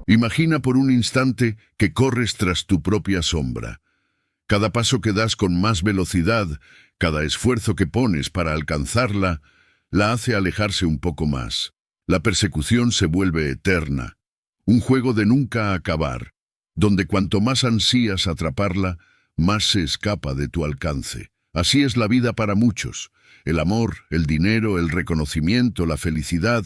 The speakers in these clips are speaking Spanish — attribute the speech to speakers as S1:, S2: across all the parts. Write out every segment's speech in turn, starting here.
S1: Imagina por un instante que corres tras tu propia sombra. Cada paso que das con más velocidad, cada esfuerzo que pones para alcanzarla, la hace alejarse un poco más. La persecución se vuelve eterna, un juego de nunca acabar, donde cuanto más ansías atraparla, más se escapa de tu alcance. Así es la vida para muchos. El amor, el dinero, el reconocimiento, la felicidad,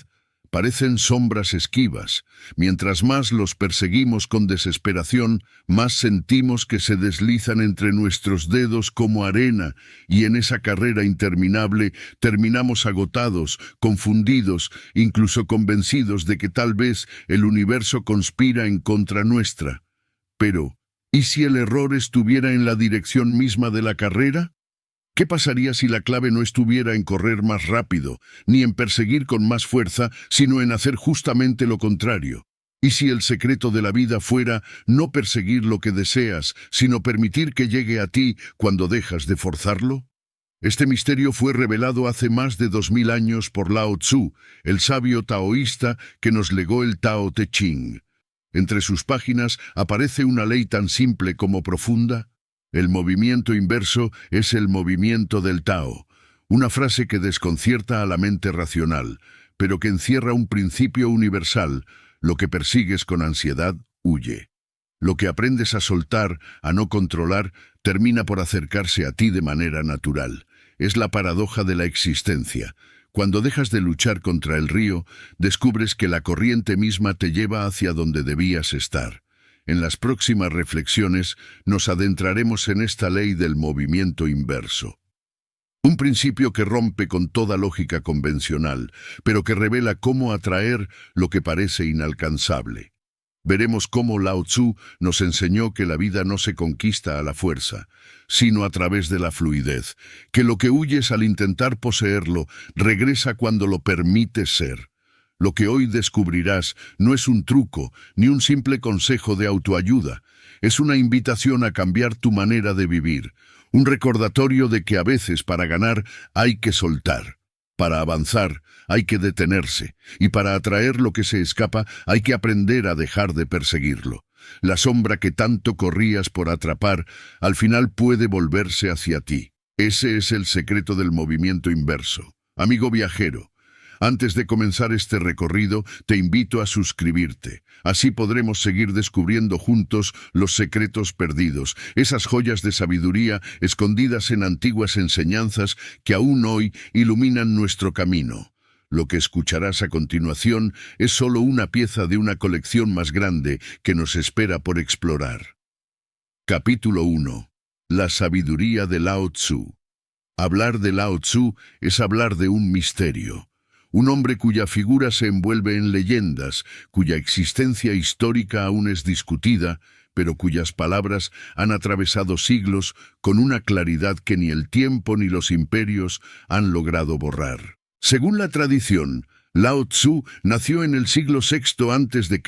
S1: parecen sombras esquivas. Mientras más los perseguimos con desesperación, más sentimos que se deslizan entre nuestros dedos como arena, y en esa carrera interminable terminamos agotados, confundidos, incluso convencidos de que tal vez el universo conspira en contra nuestra. Pero, ¿y si el error estuviera en la dirección misma de la carrera? ¿Qué pasaría si la clave no estuviera en correr más rápido, ni en perseguir con más fuerza, sino en hacer justamente lo contrario? ¿Y si el secreto de la vida fuera no perseguir lo que deseas, sino permitir que llegue a ti cuando dejas de forzarlo? Este misterio fue revelado hace más de 2000 años por Lao Tzu, el sabio taoísta que nos legó el Tao Te Ching. Entre sus páginas aparece una ley tan simple como profunda. El movimiento inverso es el movimiento del Tao, una frase que desconcierta a la mente racional, pero que encierra un principio universal: lo que persigues con ansiedad, huye. Lo que aprendes a soltar, a no controlar, termina por acercarse a ti de manera natural. Es la paradoja de la existencia. Cuando dejas de luchar contra el río, descubres que la corriente misma te lleva hacia donde debías estar. En las próximas reflexiones nos adentraremos en esta ley del movimiento inverso. Un principio que rompe con toda lógica convencional, pero que revela cómo atraer lo que parece inalcanzable. Veremos cómo Lao Tzu nos enseñó que la vida no se conquista a la fuerza, sino a través de la fluidez, que lo que huyes al intentar poseerlo regresa cuando lo permites ser. Lo que hoy descubrirás no es un truco, ni un simple consejo de autoayuda. Es una invitación a cambiar tu manera de vivir, un recordatorio de que a veces para ganar hay que soltar, para avanzar hay que detenerse, y para atraer lo que se escapa hay que aprender a dejar de perseguirlo. La sombra que tanto corrías por atrapar, al final puede volverse hacia ti. Ese es el secreto del movimiento inverso. Amigo viajero, antes de comenzar este recorrido, te invito a suscribirte. Así podremos seguir descubriendo juntos los secretos perdidos, esas joyas de sabiduría escondidas en antiguas enseñanzas que aún hoy iluminan nuestro camino. Lo que escucharás a continuación es solo una pieza de una colección más grande que nos espera por explorar. Capítulo 1. La sabiduría de Lao Tzu. Hablar de Lao Tzu es hablar de un misterio. Un hombre cuya figura se envuelve en leyendas, cuya existencia histórica aún es discutida, pero cuyas palabras han atravesado siglos con una claridad que ni el tiempo ni los imperios han logrado borrar. Según la tradición, Lao Tzu nació en el siglo VI a.C.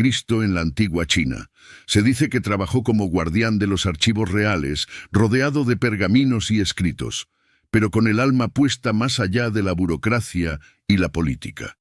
S1: en la antigua China. Se dice que trabajó como guardián de los archivos reales, rodeado de pergaminos y escritos, pero con el alma puesta más allá de la burocracia y la política.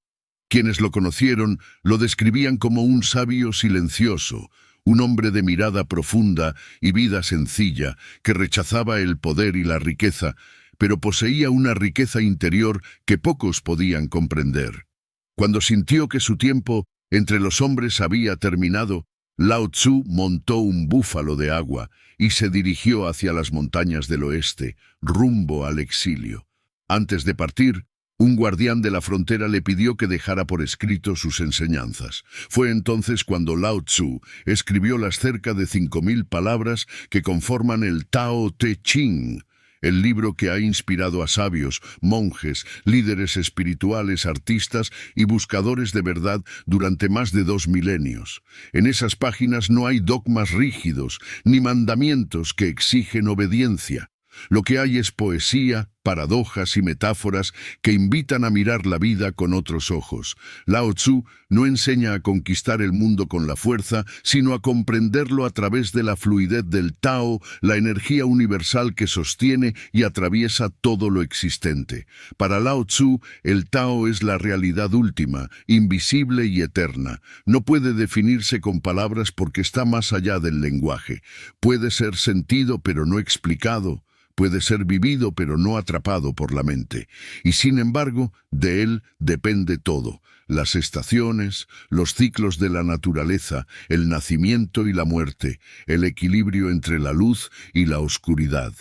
S1: Quienes lo conocieron lo describían como un sabio silencioso, un hombre de mirada profunda y vida sencilla, que rechazaba el poder y la riqueza, pero poseía una riqueza interior que pocos podían comprender. Cuando sintió que su tiempo entre los hombres había terminado, Lao Tzu montó un búfalo de agua y se dirigió hacia las montañas del oeste, rumbo al exilio. Antes de partir, un guardián de la frontera le pidió que dejara por escrito sus enseñanzas. Fue entonces cuando Lao Tzu escribió las cerca de 5000 palabras que conforman el Tao Te Ching, el libro que ha inspirado a sabios, monjes, líderes espirituales, artistas y buscadores de verdad durante más de 2 milenios. En esas páginas no hay dogmas rígidos, ni mandamientos que exigen obediencia. Lo que hay es poesía, paradojas y metáforas que invitan a mirar la vida con otros ojos. Lao Tzu no enseña a conquistar el mundo con la fuerza, sino a comprenderlo a través de la fluidez del Tao, la energía universal que sostiene y atraviesa todo lo existente. Para Lao Tzu, el Tao es la realidad última, invisible y eterna. No puede definirse con palabras porque está más allá del lenguaje. Puede ser sentido pero no explicado. Puede ser vivido pero no atrapado por la mente. Y sin embargo, de él depende todo. Las estaciones, los ciclos de la naturaleza, el nacimiento y la muerte, el equilibrio entre la luz y la oscuridad.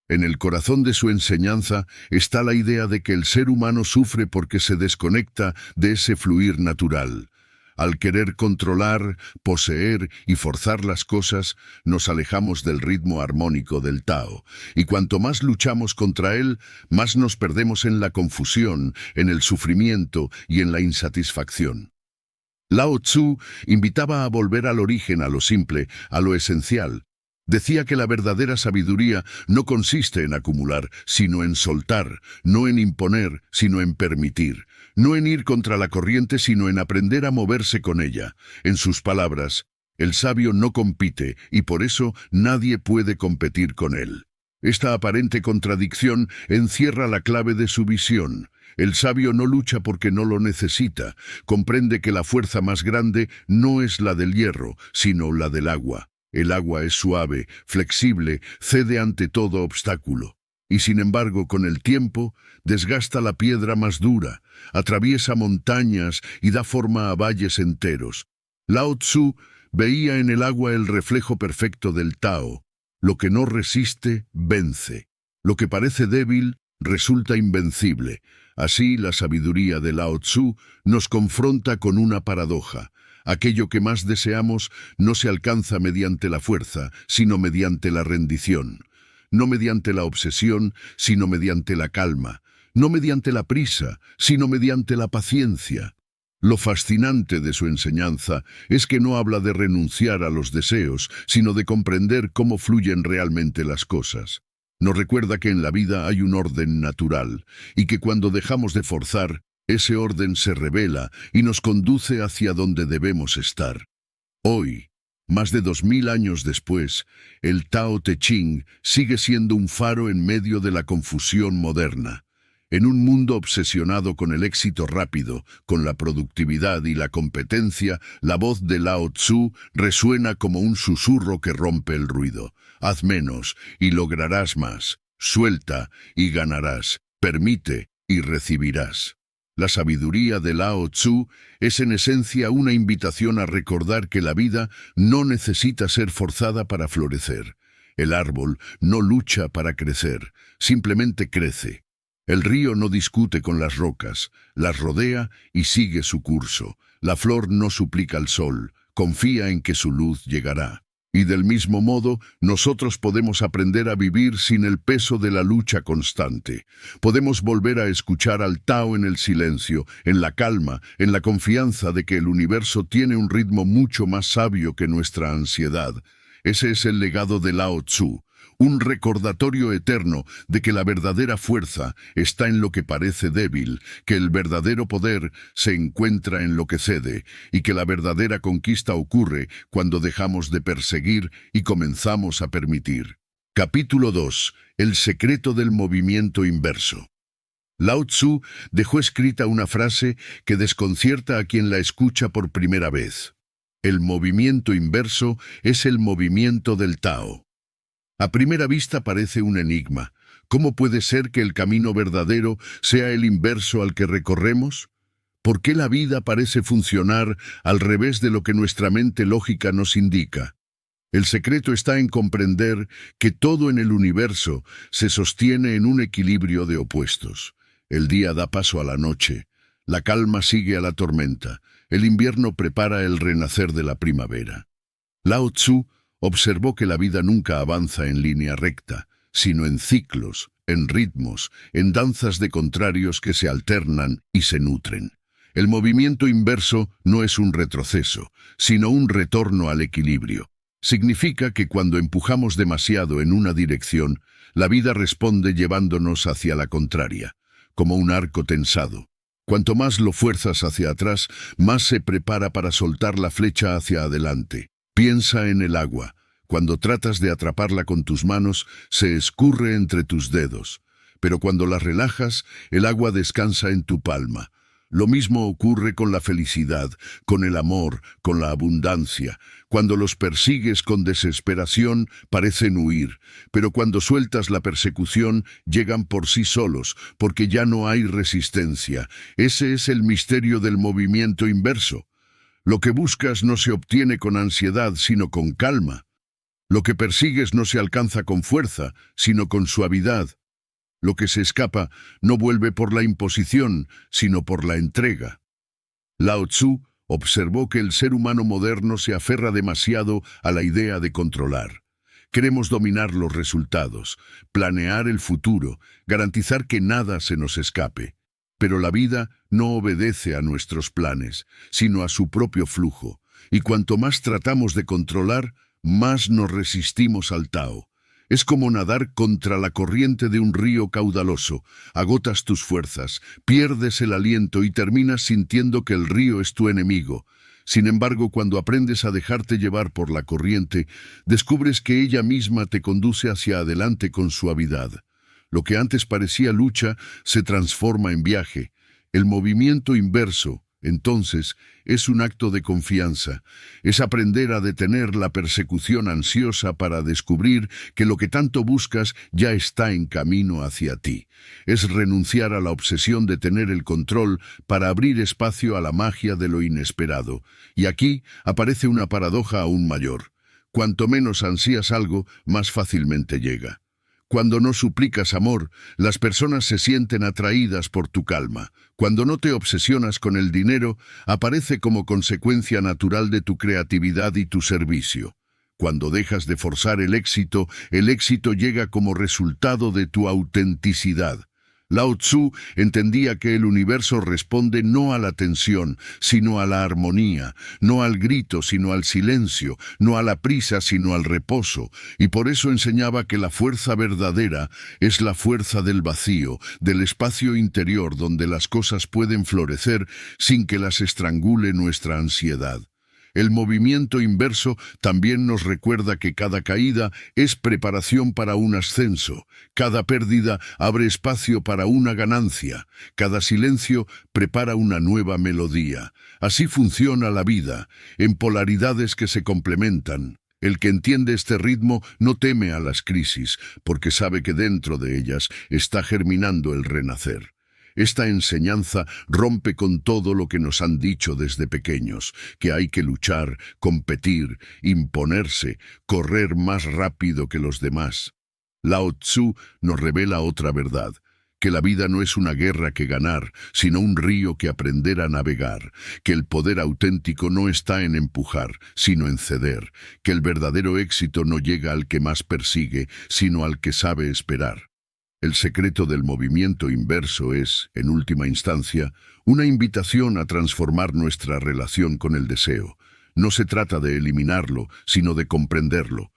S1: En el corazón de su enseñanza está la idea de que el ser humano sufre porque se desconecta de ese fluir natural. Al querer controlar, poseer y forzar las cosas, nos alejamos del ritmo armónico del Tao, y cuanto más luchamos contra él, más nos perdemos en la confusión, en el sufrimiento y en la insatisfacción. Lao Tzu invitaba a volver al origen, a lo simple, a lo esencial. Decía que la verdadera sabiduría no consiste en acumular, sino en soltar, no en imponer, sino en permitir, no en ir contra la corriente, sino en aprender a moverse con ella. En sus palabras, el sabio no compite y por eso nadie puede competir con él. Esta aparente contradicción encierra la clave de su visión. El sabio no lucha porque no lo necesita, comprende que la fuerza más grande no es la del hierro, sino la del agua. El agua es suave, flexible, cede ante todo obstáculo. Y sin embargo, con el tiempo, desgasta la piedra más dura, atraviesa montañas y da forma a valles enteros. Lao Tzu veía en el agua el reflejo perfecto del Tao. Lo que no resiste, vence. Lo que parece débil, resulta invencible. Así, la sabiduría de Lao Tzu nos confronta con una paradoja. Aquello que más deseamos no se alcanza mediante la fuerza, sino mediante la rendición. No mediante la obsesión, sino mediante la calma. No mediante la prisa, sino mediante la paciencia. Lo fascinante de su enseñanza es que no habla de renunciar a los deseos, sino de comprender cómo fluyen realmente las cosas. Nos recuerda que en la vida hay un orden natural, y que cuando dejamos de forzar, ese orden se revela y nos conduce hacia donde debemos estar. Hoy, más de 2000 años después, el Tao Te Ching sigue siendo un faro en medio de la confusión moderna. En un mundo obsesionado con el éxito rápido, con la productividad y la competencia, la voz de Lao Tzu resuena como un susurro que rompe el ruido. Haz menos y lograrás más. Suelta y ganarás. Permite y recibirás. La sabiduría de Lao Tzu es en esencia una invitación a recordar que la vida no necesita ser forzada para florecer. El árbol no lucha para crecer, simplemente crece. El río no discute con las rocas, las rodea y sigue su curso. La flor no suplica al sol, confía en que su luz llegará. Y del mismo modo, nosotros podemos aprender a vivir sin el peso de la lucha constante. Podemos volver a escuchar al Tao en el silencio, en la calma, en la confianza de que el universo tiene un ritmo mucho más sabio que nuestra ansiedad. Ese es el legado de Lao Tzu, un recordatorio eterno de que la verdadera fuerza está en lo que parece débil, que el verdadero poder se encuentra en lo que cede, y que la verdadera conquista ocurre cuando dejamos de perseguir y comenzamos a permitir. Capítulo 2. El secreto del movimiento inverso. Lao Tzu dejó escrita una frase que desconcierta a quien la escucha por primera vez. El movimiento inverso es el movimiento del Tao. A primera vista parece un enigma. ¿Cómo puede ser que el camino verdadero sea el inverso al que recorremos? ¿Por qué la vida parece funcionar al revés de lo que nuestra mente lógica nos indica? El secreto está en comprender que todo en el universo se sostiene en un equilibrio de opuestos. El día da paso a la noche, la calma sigue a la tormenta, el invierno prepara el renacer de la primavera. Lao Tzu observó que la vida nunca avanza en línea recta, sino en ciclos, en ritmos, en danzas de contrarios que se alternan y se nutren. El movimiento inverso no es un retroceso, sino un retorno al equilibrio. Significa que cuando empujamos demasiado en una dirección, la vida responde llevándonos hacia la contraria, como un arco tensado. Cuanto más lo fuerzas hacia atrás, más se prepara para soltar la flecha hacia adelante. Piensa en el agua. Cuando tratas de atraparla con tus manos, se escurre entre tus dedos. Pero cuando la relajas, el agua descansa en tu palma. Lo mismo ocurre con la felicidad, con el amor, con la abundancia. Cuando los persigues con desesperación, parecen huir, pero cuando sueltas la persecución, llegan por sí solos, porque ya no hay resistencia. Ese es el misterio del movimiento inverso. Lo que buscas no se obtiene con ansiedad, sino con calma. Lo que persigues no se alcanza con fuerza, sino con suavidad. Lo que se escapa no vuelve por la imposición, sino por la entrega. Lao Tzu observó que el ser humano moderno se aferra demasiado a la idea de controlar. Queremos dominar los resultados, planear el futuro, garantizar que nada se nos escape. Pero la vida no obedece a nuestros planes, sino a su propio flujo. Y cuanto más tratamos de controlar, más nos resistimos al Tao. Es como nadar contra la corriente de un río caudaloso. Agotas tus fuerzas, pierdes el aliento y terminas sintiendo que el río es tu enemigo. Sin embargo, cuando aprendes a dejarte llevar por la corriente, descubres que ella misma te conduce hacia adelante con suavidad. Lo que antes parecía lucha se transforma en viaje. El movimiento inverso, entonces, es un acto de confianza. Es aprender a detener la persecución ansiosa para descubrir que lo que tanto buscas ya está en camino hacia ti. Es renunciar a la obsesión de tener el control para abrir espacio a la magia de lo inesperado. Y aquí aparece una paradoja aún mayor. Cuanto menos ansías algo, más fácilmente llega. Cuando no suplicas amor, las personas se sienten atraídas por tu calma. Cuando no te obsesionas con el dinero, aparece como consecuencia natural de tu creatividad y tu servicio. Cuando dejas de forzar el éxito llega como resultado de tu autenticidad. Lao Tzu entendía que el universo responde no a la tensión, sino a la armonía, no al grito, sino al silencio, no a la prisa, sino al reposo, y por eso enseñaba que la fuerza verdadera es la fuerza del vacío, del espacio interior donde las cosas pueden florecer sin que las estrangule nuestra ansiedad. El movimiento inverso también nos recuerda que cada caída es preparación para un ascenso, cada pérdida abre espacio para una ganancia, cada silencio prepara una nueva melodía. Así funciona la vida, en polaridades que se complementan. El que entiende este ritmo no teme a las crisis, porque sabe que dentro de ellas está germinando el renacer. Esta enseñanza rompe con todo lo que nos han dicho desde pequeños, que hay que luchar, competir, imponerse, correr más rápido que los demás. Lao Tzu nos revela otra verdad, que la vida no es una guerra que ganar, sino un río que aprender a navegar, que el poder auténtico no está en empujar, sino en ceder, que el verdadero éxito no llega al que más persigue, sino al que sabe esperar. El secreto del movimiento inverso es, en última instancia, una invitación a transformar nuestra relación con el deseo. No se trata de eliminarlo, sino de comprenderlo.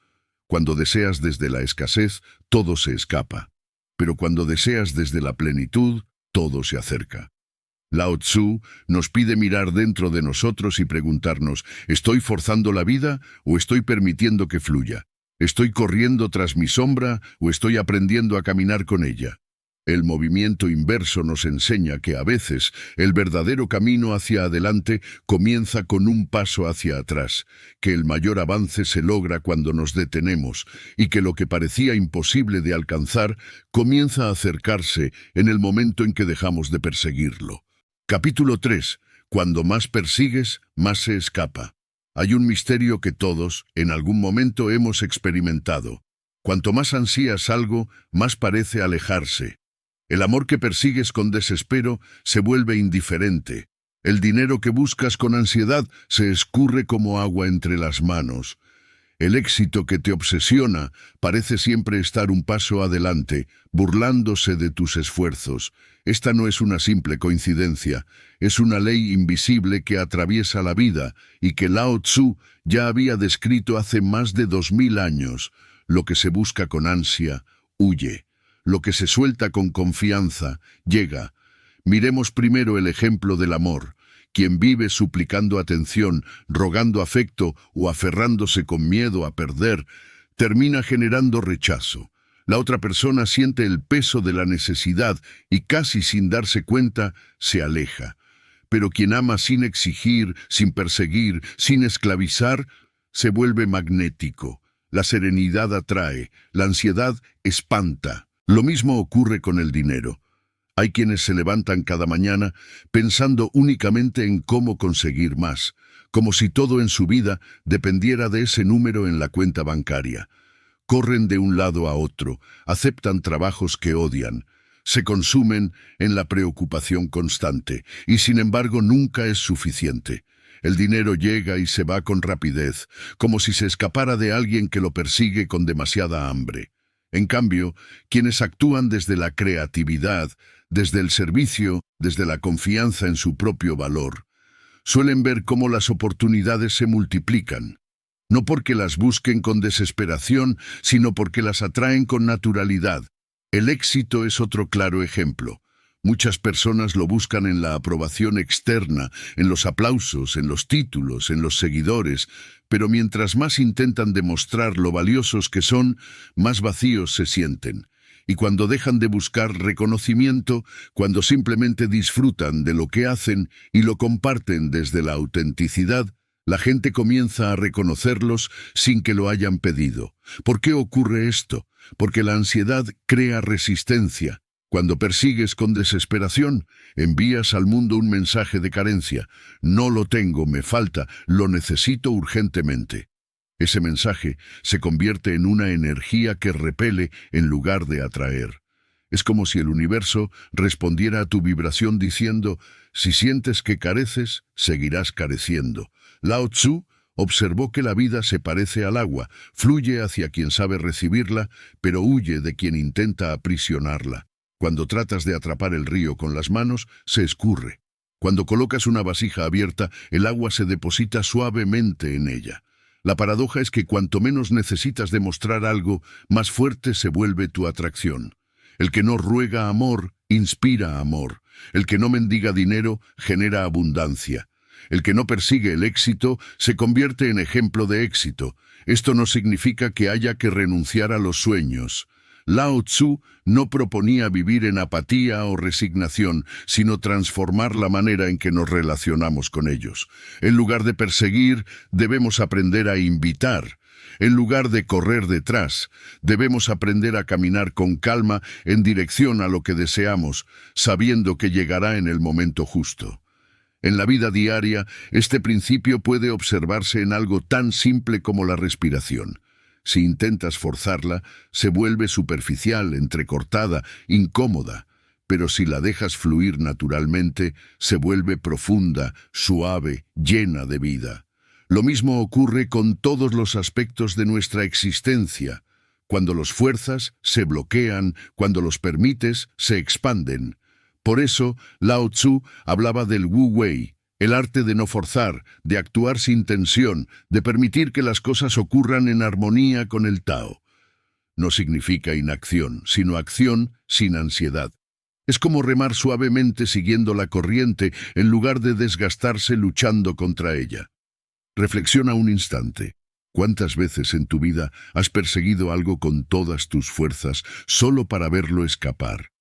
S1: Cuando deseas desde la escasez, todo se escapa. Pero cuando deseas desde la plenitud, todo se acerca. Lao Tzu nos pide mirar dentro de nosotros y preguntarnos, ¿estoy forzando la vida o estoy permitiendo que fluya? ¿Estoy corriendo tras mi sombra o estoy aprendiendo a caminar con ella? El movimiento inverso nos enseña que a veces el verdadero camino hacia adelante comienza con un paso hacia atrás, que el mayor avance se logra cuando nos detenemos y que lo que parecía imposible de alcanzar comienza a acercarse en el momento en que dejamos de perseguirlo. Capítulo 3. Cuando más persigues, más se escapa. Hay un misterio que todos, en algún momento, hemos experimentado. Cuanto más ansías algo, más parece alejarse. El amor que persigues con desespero se vuelve indiferente. El dinero que buscas con ansiedad se escurre como agua entre las manos. El éxito que te obsesiona parece siempre estar un paso adelante, burlándose de tus esfuerzos. Esta no es una simple coincidencia, es una ley invisible que atraviesa la vida y que Lao Tzu ya había descrito hace más de 2000 años. Lo que se busca con ansia, huye. Lo que se suelta con confianza, llega. Miremos primero el ejemplo del amor. Quien vive suplicando atención, rogando afecto o aferrándose con miedo a perder, termina generando rechazo. La otra persona siente el peso de la necesidad y casi sin darse cuenta, se aleja. Pero quien ama sin exigir, sin perseguir, sin esclavizar, se vuelve magnético. La serenidad atrae, la ansiedad espanta. Lo mismo ocurre con el dinero. Hay quienes se levantan cada mañana pensando únicamente en cómo conseguir más, como si todo en su vida dependiera de ese número en la cuenta bancaria. Corren de un lado a otro, aceptan trabajos que odian, se consumen en la preocupación constante, y sin embargo nunca es suficiente. El dinero llega y se va con rapidez, como si se escapara de alguien que lo persigue con demasiada hambre. En cambio, quienes actúan desde la creatividad, desde el servicio, desde la confianza en su propio valor, suelen ver cómo las oportunidades se multiplican, no porque las busquen con desesperación, sino porque las atraen con naturalidad. El éxito es otro claro ejemplo. Muchas personas lo buscan en la aprobación externa, en los aplausos, en los títulos, en los seguidores, pero mientras más intentan demostrar lo valiosos que son, más vacíos se sienten. Y cuando dejan de buscar reconocimiento, cuando simplemente disfrutan de lo que hacen y lo comparten desde la autenticidad, la gente comienza a reconocerlos sin que lo hayan pedido. ¿Por qué ocurre esto? Porque la ansiedad crea resistencia. Cuando persigues con desesperación, envías al mundo un mensaje de carencia. No lo tengo, me falta, lo necesito urgentemente. Ese mensaje se convierte en una energía que repele en lugar de atraer. Es como si el universo respondiera a tu vibración diciendo, si sientes que careces, seguirás careciendo. Lao Tzu observó que la vida se parece al agua, fluye hacia quien sabe recibirla, pero huye de quien intenta aprisionarla. Cuando tratas de atrapar el río con las manos, se escurre. Cuando colocas una vasija abierta, el agua se deposita suavemente en ella. La paradoja es que cuanto menos necesitas demostrar algo, más fuerte se vuelve tu atracción. El que no ruega amor, inspira amor. El que no mendiga dinero, genera abundancia. El que no persigue el éxito, se convierte en ejemplo de éxito. Esto no significa que haya que renunciar a los sueños. Lao Tzu no proponía vivir en apatía o resignación, sino transformar la manera en que nos relacionamos con ellos. En lugar de perseguir, debemos aprender a invitar. En lugar de correr detrás, debemos aprender a caminar con calma en dirección a lo que deseamos, sabiendo que llegará en el momento justo. En la vida diaria, este principio puede observarse en algo tan simple como la respiración. Si intentas forzarla, se vuelve superficial, entrecortada, incómoda, pero si la dejas fluir naturalmente, se vuelve profunda, suave, llena de vida. Lo mismo ocurre con todos los aspectos de nuestra existencia. Cuando los fuerzas, se bloquean, cuando los permites, se expanden. Por eso, Lao Tzu hablaba del Wu Wei, el arte de no forzar, de actuar sin tensión, de permitir que las cosas ocurran en armonía con el Tao. No significa inacción, sino acción sin ansiedad. Es como remar suavemente siguiendo la corriente en lugar de desgastarse luchando contra ella. Reflexiona un instante. ¿Cuántas veces en tu vida has perseguido algo con todas tus fuerzas solo para verlo escapar?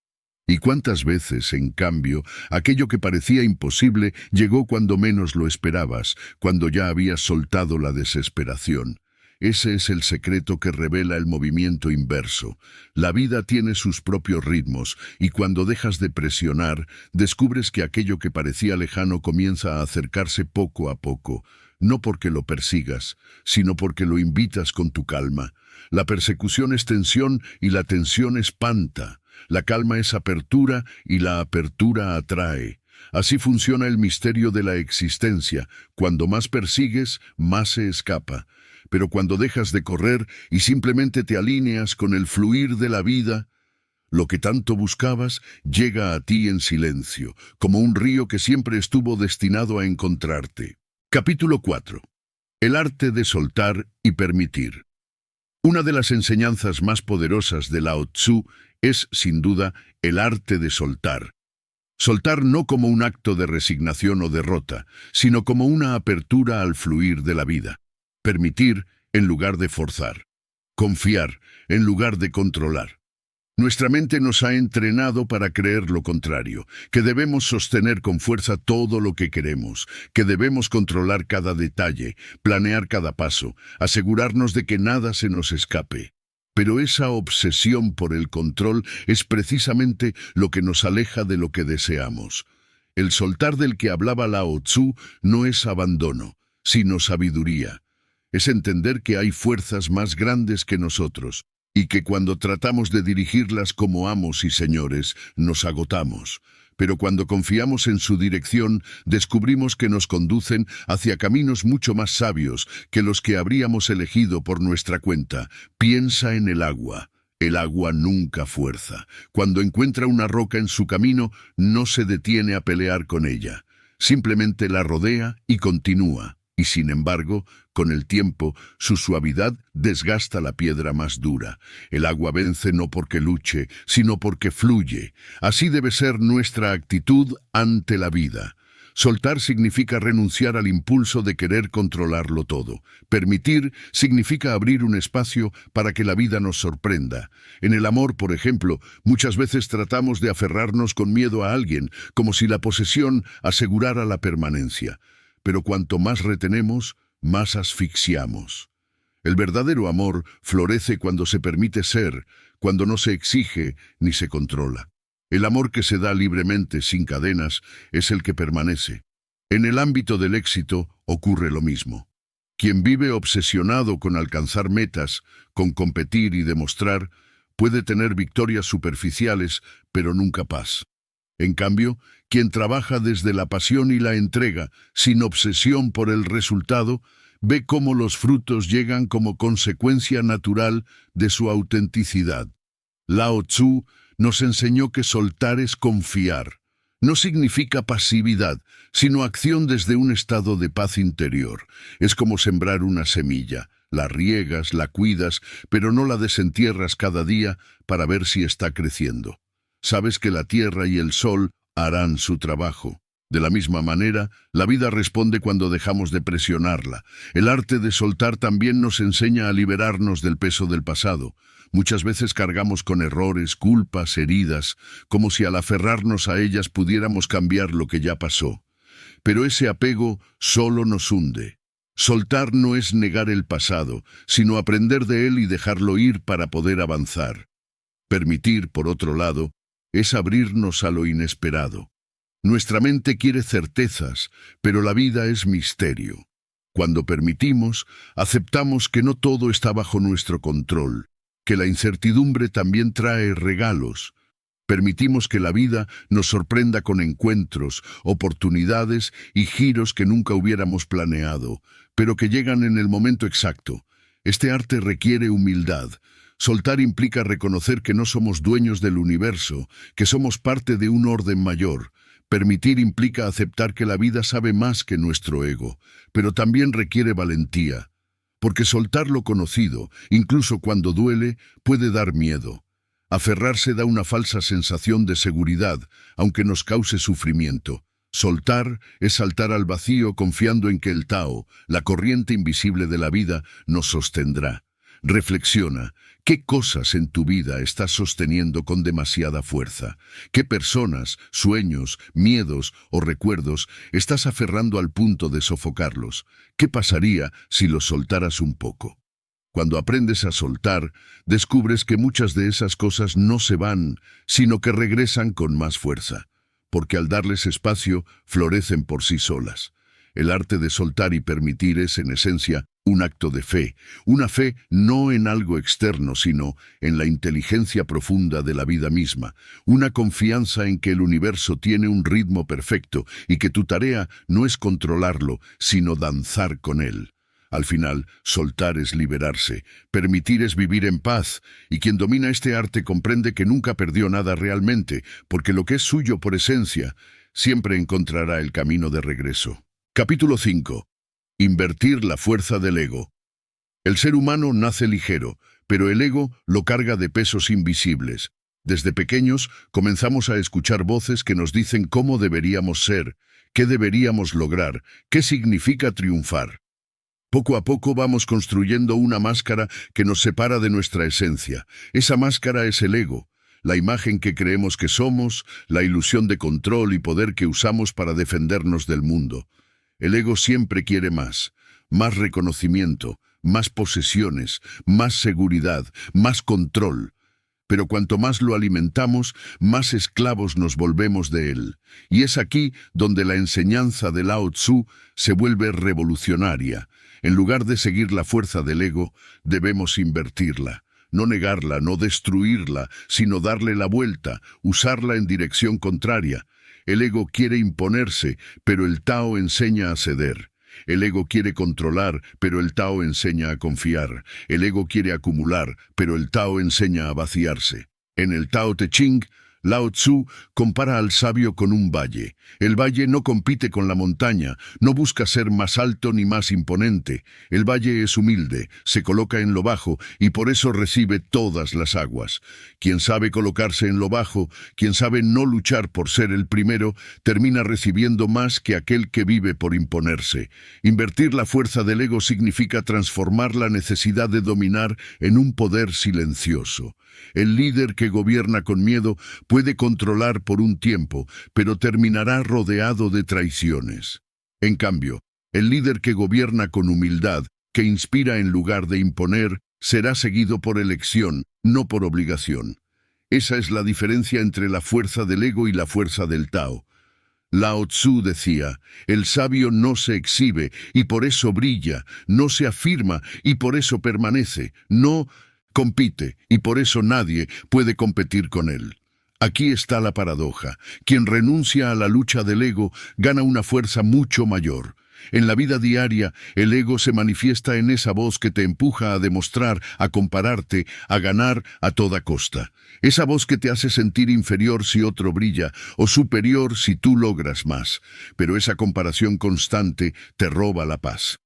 S1: ¿Y cuántas veces, en cambio, aquello que parecía imposible llegó cuando menos lo esperabas, cuando ya habías soltado la desesperación? Ese es el secreto que revela el movimiento inverso. La vida tiene sus propios ritmos, y cuando dejas de presionar, descubres que aquello que parecía lejano comienza a acercarse poco a poco, no porque lo persigas, sino porque lo invitas con tu calma. La persecución es tensión y la tensión espanta. La calma es apertura y la apertura atrae. Así funciona el misterio de la existencia. Cuando más persigues, más se escapa. pero cuando dejas de correr y simplemente te alineas con el fluir de la vida, lo que tanto buscabas llega a ti en silencio, como un río que siempre estuvo destinado a encontrarte. Capítulo 4. El arte de soltar y permitir. Una de las enseñanzas más poderosas de Lao Tzu es, sin duda, el arte de soltar. Soltar no como un acto de resignación o derrota, sino como una apertura al fluir de la vida. Permitir en lugar de forzar. Confiar en lugar de controlar. Nuestra mente nos ha entrenado para creer lo contrario, que debemos sostener con fuerza todo lo que queremos, que debemos controlar cada detalle, planear cada paso, asegurarnos de que nada se nos escape. Pero esa obsesión por el control es precisamente lo que nos aleja de lo que deseamos. El soltar del que hablaba Lao Tzu no es abandono, sino sabiduría. Es entender que hay fuerzas más grandes que nosotros, y que cuando tratamos de dirigirlas como amos y señores, nos agotamos. Pero cuando confiamos en su dirección, descubrimos que nos conducen hacia caminos mucho más sabios que los que habríamos elegido por nuestra cuenta. Piensa en el agua. El agua nunca fuerza. Cuando encuentra una roca en su camino, no se detiene a pelear con ella. Simplemente la rodea y continúa. Y sin embargo, con el tiempo, su suavidad desgasta la piedra más dura. El agua vence no porque luche, sino porque fluye. Así debe ser nuestra actitud ante la vida. Soltar significa renunciar al impulso de querer controlarlo todo. Permitir significa abrir un espacio para que la vida nos sorprenda. En el amor, por ejemplo, muchas veces tratamos de aferrarnos con miedo a alguien, como si la posesión asegurara la permanencia. Pero cuanto más retenemos, más asfixiamos. El verdadero amor florece cuando se permite ser, cuando no se exige ni se controla. El amor que se da libremente, sin cadenas, es el que permanece. En el ámbito del éxito ocurre lo mismo. Quien vive obsesionado con alcanzar metas, con competir y demostrar, puede tener victorias superficiales, pero nunca paz. En cambio, quien trabaja desde la pasión y la entrega, sin obsesión por el resultado, ve cómo los frutos llegan como consecuencia natural de su autenticidad. Lao Tzu nos enseñó que soltar es confiar. No significa pasividad, sino acción desde un estado de paz interior. Es como sembrar una semilla. La riegas, la cuidas, pero no la desentierras cada día para ver si está creciendo. Sabes que la tierra y el sol harán su trabajo. De la misma manera, la vida responde cuando dejamos de presionarla. El arte de soltar también nos enseña a liberarnos del peso del pasado. Muchas veces cargamos con errores, culpas, heridas, como si al aferrarnos a ellas pudiéramos cambiar lo que ya pasó. Pero ese apego solo nos hunde. Soltar no es negar el pasado, sino aprender de él y dejarlo ir para poder avanzar. Permitir, por otro lado, es abrirnos a lo inesperado. Nuestra mente quiere certezas, pero la vida es misterio. Cuando permitimos, aceptamos que no todo está bajo nuestro control, que la incertidumbre también trae regalos. Permitimos que la vida nos sorprenda con encuentros, oportunidades y giros que nunca hubiéramos planeado, pero que llegan en el momento exacto. Este arte requiere humildad. Soltar implica reconocer que no somos dueños del universo, que somos parte de un orden mayor. Permitir implica aceptar que la vida sabe más que nuestro ego, pero también requiere valentía, porque soltar lo conocido, incluso cuando duele, puede dar miedo. Aferrarse da una falsa sensación de seguridad, aunque nos cause sufrimiento. Soltar es saltar al vacío confiando en que el Tao, la corriente invisible de la vida, nos sostendrá. Reflexiona, ¿qué cosas en tu vida estás sosteniendo con demasiada fuerza? ¿Qué personas, sueños, miedos o recuerdos estás aferrando al punto de sofocarlos? ¿Qué pasaría si los soltaras un poco? Cuando aprendes a soltar, descubres que muchas de esas cosas no se van, sino que regresan con más fuerza, porque al darles espacio, florecen por sí solas. El arte de soltar y permitir es, en esencia, un acto de fe, una fe no en algo externo, sino en la inteligencia profunda de la vida misma, una confianza en que el universo tiene un ritmo perfecto y que tu tarea no es controlarlo, sino danzar con él. Al final, soltar es liberarse, permitir es vivir en paz, y quien domina este arte comprende que nunca perdió nada realmente, porque lo que es suyo por esencia, siempre encontrará el camino de regreso. Capítulo 5. Invertir la fuerza del ego. El ser humano nace ligero, pero el ego lo carga de pesos invisibles. Desde pequeños comenzamos a escuchar voces que nos dicen cómo deberíamos ser, qué deberíamos lograr, qué significa triunfar. Poco a poco vamos construyendo una máscara que nos separa de nuestra esencia. Esa máscara es el ego, la imagen que creemos que somos, la ilusión de control y poder que usamos para defendernos del mundo. El ego siempre quiere más reconocimiento, más posesiones, más seguridad, más control. Pero cuanto más lo alimentamos, más esclavos nos volvemos de él. Y es aquí donde la enseñanza de Lao Tzu se vuelve revolucionaria. En lugar de seguir la fuerza del ego, debemos invertirla. No negarla, no destruirla, sino darle la vuelta, usarla en dirección contraria. El ego quiere imponerse, pero el Tao enseña a ceder. El ego quiere controlar, pero el Tao enseña a confiar. El ego quiere acumular, pero el Tao enseña a vaciarse. En el Tao Te Ching, Lao Tzu compara al sabio con un valle. El valle no compite con la montaña, no busca ser más alto ni más imponente. El valle es humilde, se coloca en lo bajo y por eso recibe todas las aguas. Quien sabe colocarse en lo bajo, quien sabe no luchar por ser el primero, termina recibiendo más que aquel que vive por imponerse. Invertir la fuerza del ego significa transformar la necesidad de dominar en un poder silencioso. El líder que gobierna con miedo puede controlar por un tiempo, pero terminará rodeado de traiciones. En cambio, el líder que gobierna con humildad, que inspira en lugar de imponer, será seguido por elección, no por obligación. Esa es la diferencia entre la fuerza del ego y la fuerza del Tao. Lao Tzu decía, el sabio no se exhibe y por eso brilla, no se afirma y por eso permanece, no compite y por eso nadie puede competir con él. Aquí está la paradoja. Quien renuncia a la lucha del ego gana una fuerza mucho mayor. En la vida diaria, el ego se manifiesta en esa voz que te empuja a demostrar, a compararte, a ganar a toda costa. Esa voz que te hace sentir inferior si otro brilla o superior si tú logras más. Pero esa comparación constante te roba la paz.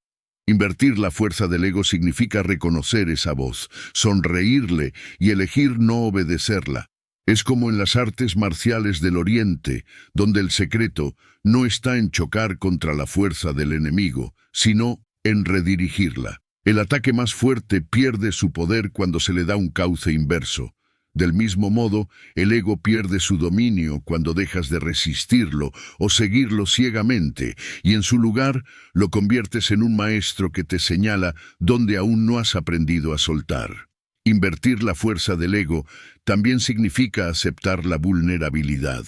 S1: Invertir la fuerza del ego significa reconocer esa voz, sonreírle y elegir no obedecerla. Es como en las artes marciales del Oriente, donde el secreto no está en chocar contra la fuerza del enemigo, sino en redirigirla. El ataque más fuerte pierde su poder cuando se le da un cauce inverso. Del mismo modo, el ego pierde su dominio cuando dejas de resistirlo o seguirlo ciegamente, y en su lugar lo conviertes en un maestro que te señala donde aún no has aprendido a soltar. Invertir la fuerza del ego también significa aceptar la vulnerabilidad.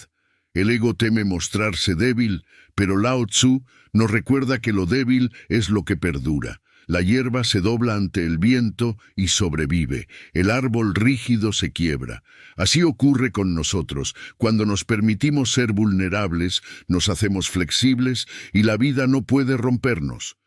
S1: El ego teme mostrarse débil, pero Lao Tzu nos recuerda que lo débil es lo que perdura. La hierba se dobla ante el viento y sobrevive. El árbol rígido se quiebra. Así ocurre con nosotros. Cuando nos permitimos ser vulnerables, nos hacemos flexibles y la vida no puede rompernos.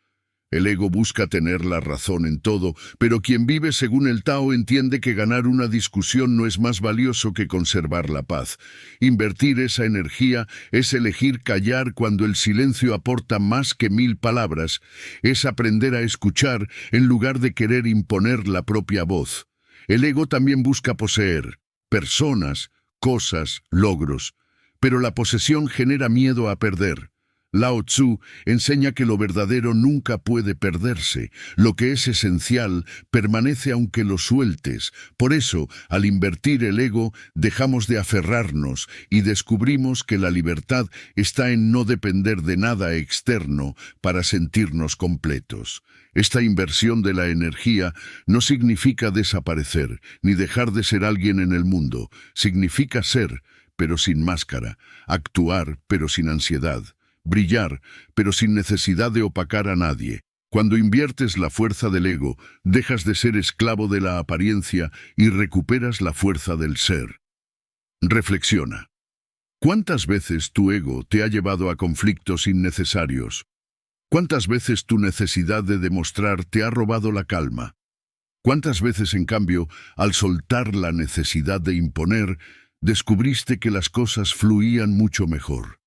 S1: El ego busca tener la razón en todo, pero quien vive según el Tao entiende que ganar una discusión no es más valioso que conservar la paz. Invertir esa energía es elegir callar cuando el silencio aporta más que 1000 palabras. Es aprender a escuchar en lugar de querer imponer la propia voz. El ego también busca poseer personas, cosas, logros, pero la posesión genera miedo a perder. Lao Tzu enseña que lo verdadero nunca puede perderse. Lo que es esencial permanece aunque lo sueltes. Por eso, al invertir el ego, dejamos de aferrarnos y descubrimos que la libertad está en no depender de nada externo para sentirnos completos. Esta inversión de la energía no significa desaparecer, ni dejar de ser alguien en el mundo. Significa ser, pero sin máscara, actuar, pero sin ansiedad. Brillar, pero sin necesidad de opacar a nadie. Cuando inviertes la fuerza del ego, dejas de ser esclavo de la apariencia y recuperas la fuerza del ser. Reflexiona. ¿Cuántas veces tu ego te ha llevado a conflictos innecesarios? ¿Cuántas veces tu necesidad de demostrar te ha robado la calma? ¿Cuántas veces, en cambio, al soltar la necesidad de imponer, descubriste que las cosas fluían mucho mejor?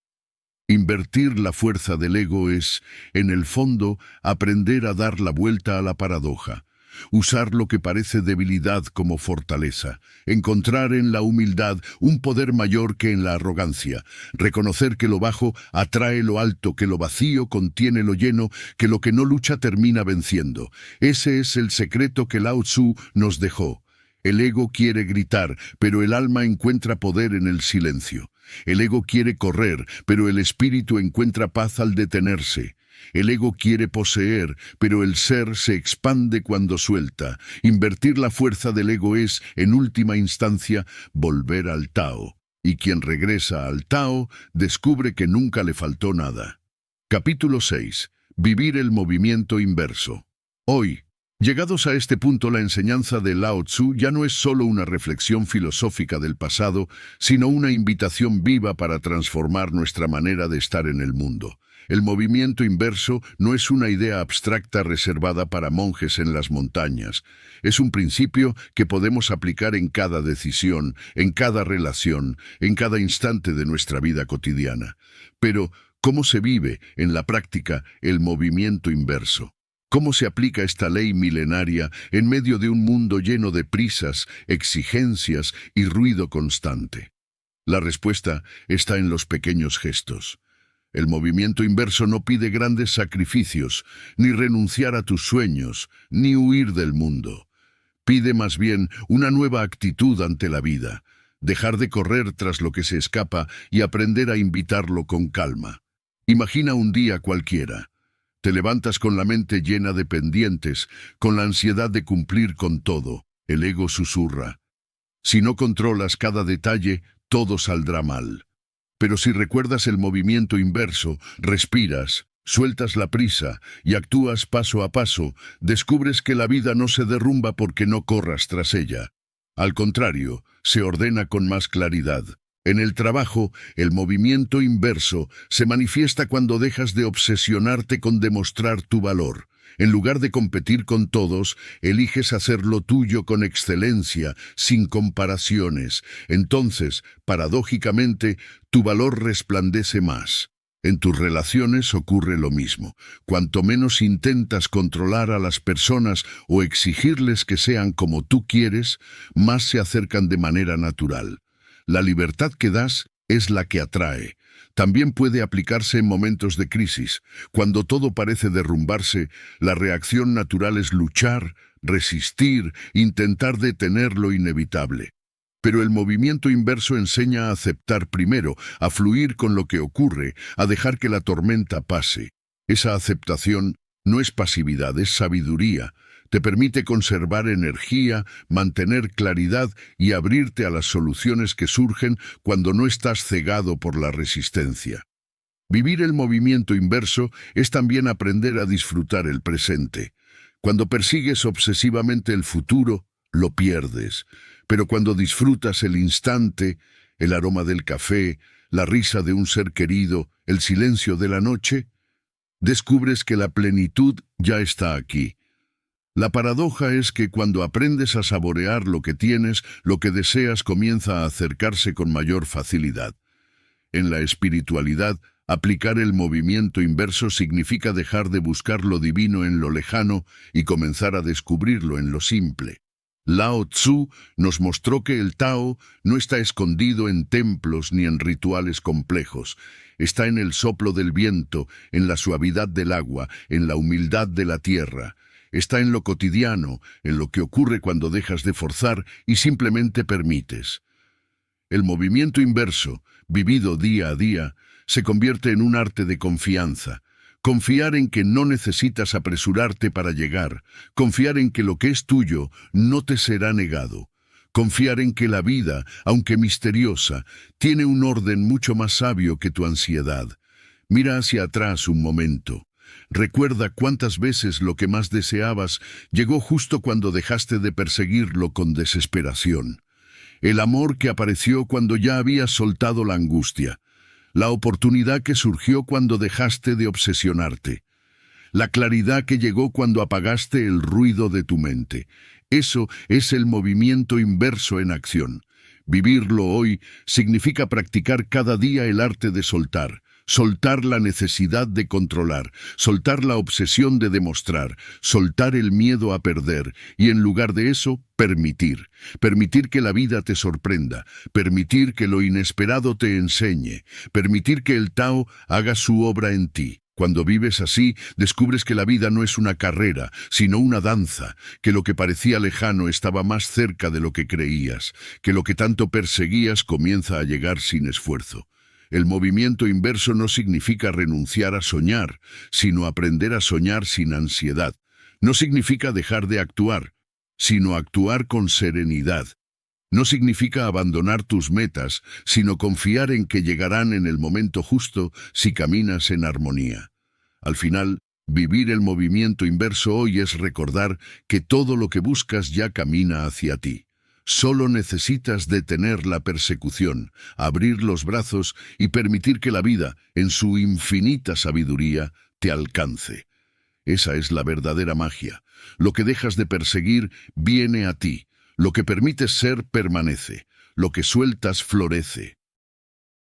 S1: Invertir la fuerza del ego es, en el fondo, aprender a dar la vuelta a la paradoja. Usar lo que parece debilidad como fortaleza, encontrar en la humildad un poder mayor que en la arrogancia, reconocer que lo bajo atrae lo alto, que lo vacío contiene lo lleno, que lo que no lucha termina venciendo. Ese es el secreto que Lao Tzu nos dejó. El ego quiere gritar, pero el alma encuentra poder en el silencio. El ego quiere correr, pero el espíritu encuentra paz al detenerse. El ego quiere poseer, pero el ser se expande cuando suelta. Invertir la fuerza del ego es, en última instancia, volver al Tao. Y quien regresa al Tao descubre que nunca le faltó nada. Capítulo 6. Vivir el movimiento inverso. Hoy, llegados a este punto, la enseñanza de Lao Tzu ya no es solo una reflexión filosófica del pasado, sino una invitación viva para transformar nuestra manera de estar en el mundo. El movimiento inverso no es una idea abstracta reservada para monjes en las montañas. Es un principio que podemos aplicar en cada decisión, en cada relación, en cada instante de nuestra vida cotidiana. Pero, ¿cómo se vive, en la práctica, el movimiento inverso? ¿Cómo se aplica esta ley milenaria en medio de un mundo lleno de prisas, exigencias y ruido constante? La respuesta está en los pequeños gestos. El movimiento inverso no pide grandes sacrificios, ni renunciar a tus sueños, ni huir del mundo. Pide más bien una nueva actitud ante la vida, dejar de correr tras lo que se escapa y aprender a invitarlo con calma. Imagina un día cualquiera. Te levantas con la mente llena de pendientes, con la ansiedad de cumplir con todo. El ego susurra. Si no controlas cada detalle, todo saldrá mal. Pero si recuerdas el movimiento inverso, respiras, sueltas la prisa y actúas paso a paso, descubres que la vida no se derrumba porque no corras tras ella. Al contrario, se ordena con más claridad. En el trabajo, el movimiento inverso se manifiesta cuando dejas de obsesionarte con demostrar tu valor. En lugar de competir con todos, eliges hacer lo tuyo con excelencia, sin comparaciones. Entonces, paradójicamente, tu valor resplandece más. En tus relaciones ocurre lo mismo. Cuanto menos intentas controlar a las personas o exigirles que sean como tú quieres, más se acercan de manera natural. La libertad que das es la que atrae. También puede aplicarse en momentos de crisis. Cuando todo parece derrumbarse, la reacción natural es luchar, resistir, intentar detener lo inevitable. Pero el movimiento inverso enseña a aceptar primero, a fluir con lo que ocurre, a dejar que la tormenta pase. Esa aceptación no es pasividad, es sabiduría. Te permite conservar energía, mantener claridad y abrirte a las soluciones que surgen cuando no estás cegado por la resistencia. Vivir el movimiento inverso es también aprender a disfrutar el presente. Cuando persigues obsesivamente el futuro, lo pierdes. Pero cuando disfrutas el instante, el aroma del café, la risa de un ser querido, el silencio de la noche, descubres que la plenitud ya está aquí. La paradoja es que cuando aprendes a saborear lo que tienes, lo que deseas comienza a acercarse con mayor facilidad. En la espiritualidad, aplicar el movimiento inverso significa dejar de buscar lo divino en lo lejano y comenzar a descubrirlo en lo simple. Lao Tzu nos mostró que el Tao no está escondido en templos ni en rituales complejos. Está en el soplo del viento, en la suavidad del agua, en la humildad de la tierra. Está en lo cotidiano, en lo que ocurre cuando dejas de forzar y simplemente permites. El movimiento inverso, vivido día a día, se convierte en un arte de confianza. Confiar en que no necesitas apresurarte para llegar. Confiar en que lo que es tuyo no te será negado. Confiar en que la vida, aunque misteriosa, tiene un orden mucho más sabio que tu ansiedad. Mira hacia atrás un momento. Recuerda cuántas veces lo que más deseabas llegó justo cuando dejaste de perseguirlo con desesperación. El amor que apareció cuando ya habías soltado la angustia. La oportunidad que surgió cuando dejaste de obsesionarte. la claridad que llegó cuando apagaste el ruido de tu mente. Eso es el movimiento inverso en acción. Vivirlo hoy significa practicar cada día el arte de soltar. Soltar la necesidad de controlar, soltar la obsesión de demostrar, soltar el miedo a perder y en lugar de eso, permitir. Permitir que la vida te sorprenda, permitir que lo inesperado te enseñe, permitir que el Tao haga su obra en ti. Cuando vives así, descubres que la vida no es una carrera, sino una danza, que lo que parecía lejano estaba más cerca de lo que creías, que lo que tanto perseguías comienza a llegar sin esfuerzo. El movimiento inverso no significa renunciar a soñar, sino aprender a soñar sin ansiedad. No significa dejar de actuar, sino actuar con serenidad. No significa abandonar tus metas, sino confiar en que llegarán en el momento justo si caminas en armonía. Al final, vivir el movimiento inverso hoy es recordar que todo lo que buscas ya camina hacia ti. Solo necesitas detener la persecución, abrir los brazos y permitir que la vida, en su infinita sabiduría, te alcance. Esa es la verdadera magia. Lo que dejas de perseguir viene a ti. Lo que permites ser permanece. Lo que sueltas florece.